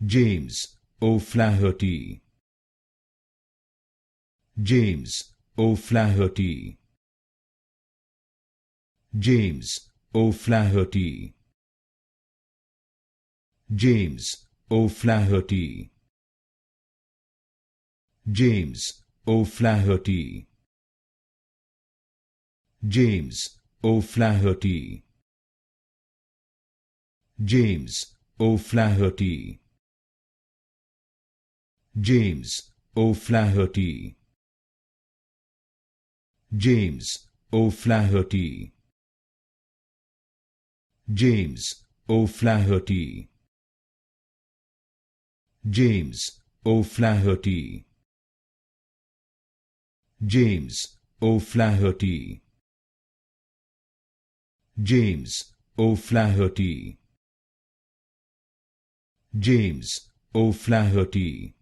James O'Flaherty, James O'Flaherty, James O'Flaherty, James O'Flaherty, James O'Flaherty, James O'Flaherty, James O'Flaherty, James O'Flaherty, James O'Flaherty, James O'Flaherty, James O'Flaherty, James O'Flaherty, James O'Flaherty, James O'Flaherty,